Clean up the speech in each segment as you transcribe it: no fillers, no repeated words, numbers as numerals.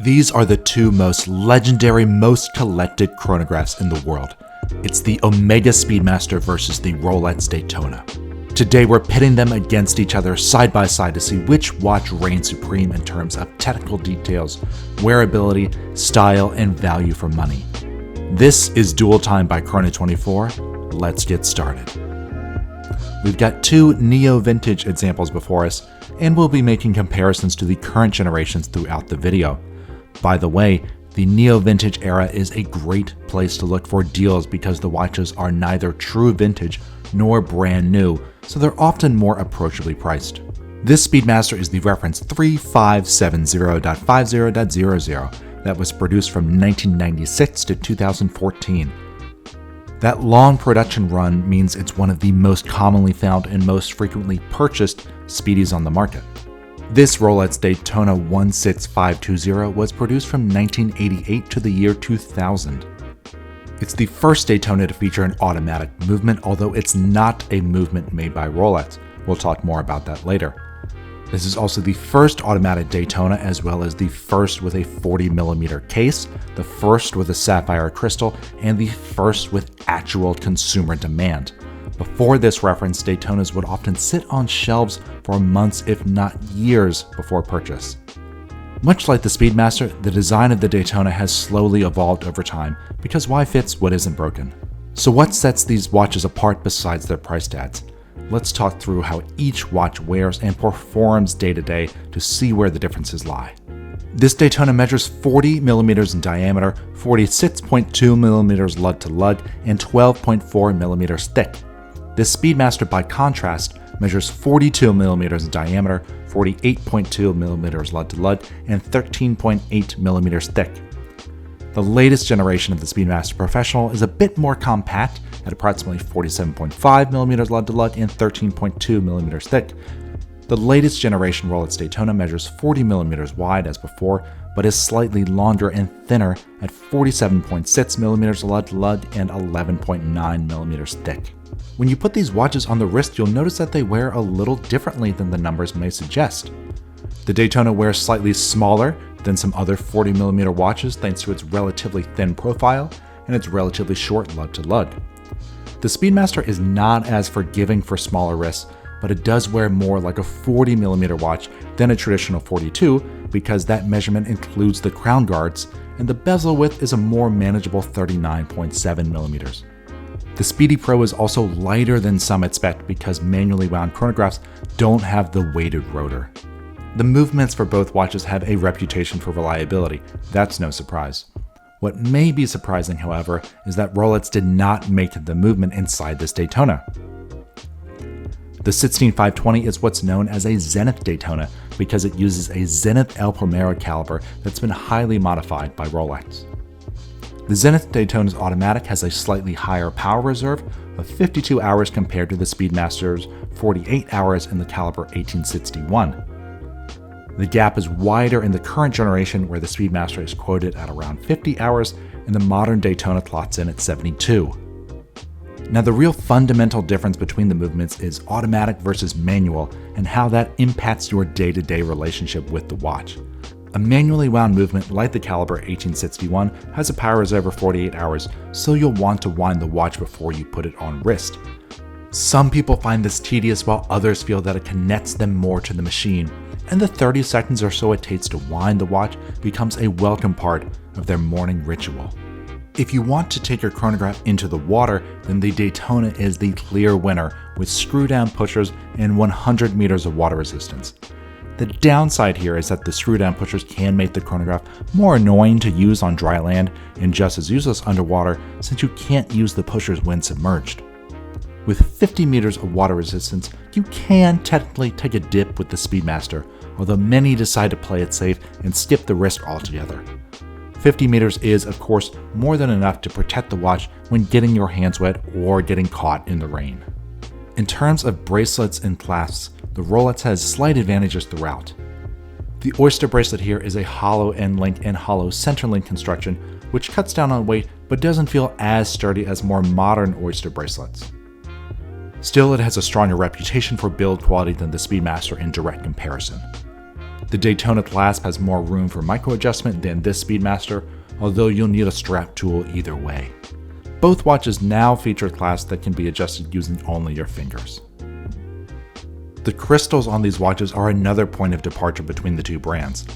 These are the two most legendary, most collected chronographs in the world. It's the Omega Speedmaster versus the Rolex Daytona. Today we're pitting them against each other side by side to see which watch reigns supreme in terms of technical details, wearability, style, and value for money. This is Dual Time by Chrono24. Let's get started. We've got two neo-vintage examples before us, and we'll be making comparisons to the current generations throughout the video. By the way, the neo-vintage era is a great place to look for deals because the watches are neither true vintage nor brand new, so they're often more approachably priced. This Speedmaster is the reference 3570.50.00 that was produced from 1996 to 2014. That long production run means it's one of the most commonly found and most frequently purchased Speedies on the market. This Rolex Daytona 16520 was produced from 1988 to the year 2000. It's the first Daytona to feature an automatic movement, although it's not a movement made by Rolex. We'll talk more about that later. This is also the first automatic Daytona, as well as the first with a 40mm case, the first with a sapphire crystal, and the first with actual consumer demand. Before this reference, Daytonas would often sit on shelves for months, if not years, before purchase. Much like the Speedmaster, the design of the Daytona has slowly evolved over time, because why fix what isn't broken? So what sets these watches apart besides their price tags? Let's talk through how each watch wears and performs day to day to see where the differences lie. This Daytona measures 40mm in diameter, 46.2mm lug to lug, and 12.4mm thick. This Speedmaster, by contrast, measures 42mm in diameter, 48.2mm lug to lug, and 13.8mm thick. The latest generation of the Speedmaster Professional is a bit more compact at approximately 47.5mm lug to lug and 13.2mm thick. The latest generation Rolex Daytona measures 40mm wide as before, but is slightly longer and thinner at 47.6mm lug to lug and 11.9mm thick. When you put these watches on the wrist, you'll notice that they wear a little differently than the numbers may suggest. The Daytona wears slightly smaller than some other 40mm watches thanks to its relatively thin profile and its relatively short lug to lug. The Speedmaster is not as forgiving for smaller wrists, but it does wear more like a 40mm watch than a traditional 42 because that measurement includes the crown guards, and the bezel width is a more manageable 39.7mm. The Speedy Pro is also lighter than some expect because manually wound chronographs don't have the weighted rotor. The movements for both watches have a reputation for reliability. That's no surprise. What may be surprising, however, is that Rolex did not make the movement inside this Daytona. The 16520 is what's known as a Zenith Daytona because it uses a Zenith El Primero caliber that's been highly modified by Rolex. The Zenith Daytona's automatic has a slightly higher power reserve of 52 hours compared to the Speedmaster's 48 hours in the caliber 1861. The gap is wider in the current generation, where the Speedmaster is quoted at around 50 hours and the modern Daytona clocks in at 72. Now, the real fundamental difference between the movements is automatic versus manual and how that impacts your day-to-day relationship with the watch. A manually wound movement like the caliber 1861 has a power reserve of 48 hours, so you'll want to wind the watch before you put it on wrist. Some people find this tedious while others feel that it connects them more to the machine, and the 30 seconds or so it takes to wind the watch becomes a welcome part of their morning ritual. If you want to take your chronograph into the water, then the Daytona is the clear winner with screw-down pushers and 100 meters of water resistance. The downside here is that the screw-down pushers can make the chronograph more annoying to use on dry land and just as useless underwater since you can't use the pushers when submerged. With 50 meters of water resistance, you can technically take a dip with the Speedmaster, although many decide to play it safe and skip the risk altogether. 50 meters is, of course, more than enough to protect the watch when getting your hands wet or getting caught in the rain. In terms of bracelets and clasps, the Rolex has slight advantages throughout. The Oyster bracelet here is a hollow end link and hollow center link construction, which cuts down on weight but doesn't feel as sturdy as more modern Oyster bracelets. Still, it has a stronger reputation for build quality than the Speedmaster in direct comparison. The Daytona clasp has more room for micro adjustment than this Speedmaster, although you'll need a strap tool either way. Both watches now feature clasps that can be adjusted using only your fingers. The crystals on these watches are another point of departure between the two brands.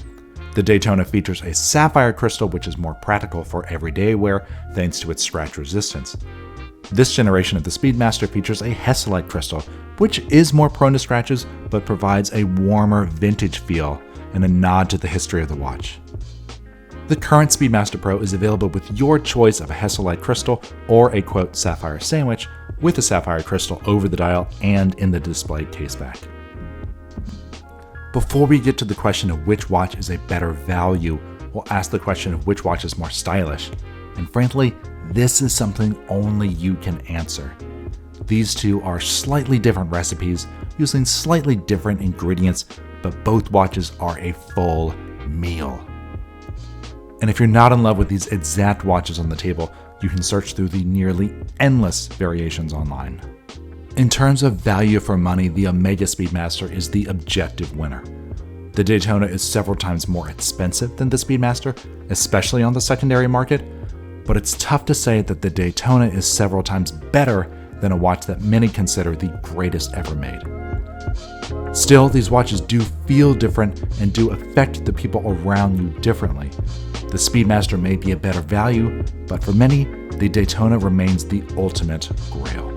The Daytona features a sapphire crystal, which is more practical for everyday wear thanks to its scratch resistance. This generation of the Speedmaster features a Hesselite crystal, which is more prone to scratches but provides a warmer vintage feel and a nod to the history of the watch. The current Speedmaster Pro is available with your choice of a Hesselite crystal or a quote sapphire sandwich with a sapphire crystal over the dial and in the display caseback. Before we get to the question of which watch is a better value, we'll ask the question of which watch is more stylish. And frankly, this is something only you can answer. These two are slightly different recipes using slightly different ingredients, but both watches are a full meal. And if you're not in love with these exact watches on the table, you can search through the nearly endless variations online. In terms of value for money, the Omega Speedmaster is the objective winner. The Daytona is several times more expensive than the Speedmaster, especially on the secondary market, but it's tough to say that the Daytona is several times better than a watch that many consider the greatest ever made. Still, these watches do feel different and do affect the people around you differently. The Speedmaster may be a better value, but for many, the Daytona remains the ultimate grail.